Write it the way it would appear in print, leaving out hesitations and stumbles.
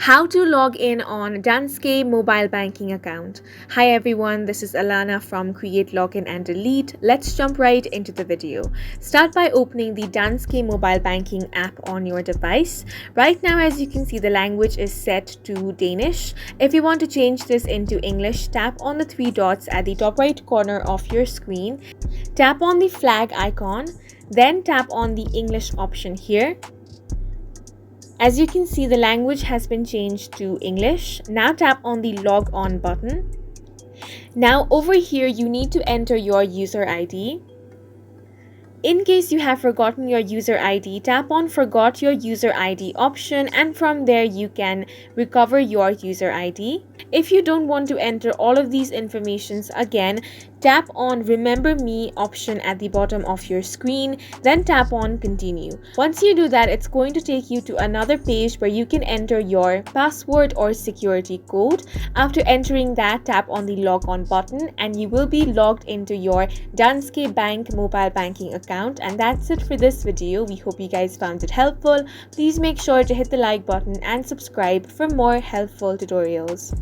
How to log in on Danske mobile banking account. Hi everyone, this is Alana from Create Login and Delete. Let's jump right into the video. Start by opening the Danske mobile banking app on your device. Right now, as you can see, the language is set to Danish. If you want to change this into English, tap on the three dots at the top right corner of your screen. Tap on the flag icon, then tap on the English option here. As you can see, the language has been changed to English. Now tap on the log on button. Now over here, you need to enter your user ID. In case you have forgotten your user ID, tap on Forgot Your User ID option, and from there you can recover your user ID. If you don't want to enter all of these informations again, tap on Remember Me option at the bottom of your screen, then tap on Continue. Once you do that, it's going to take you to another page where you can enter your password or security code. After entering that, tap on the Log On button and you will be logged into your Danske Bank mobile banking account. And that's it for this video. We hope you guys found it helpful. Please make sure to hit the like button and subscribe for more helpful tutorials.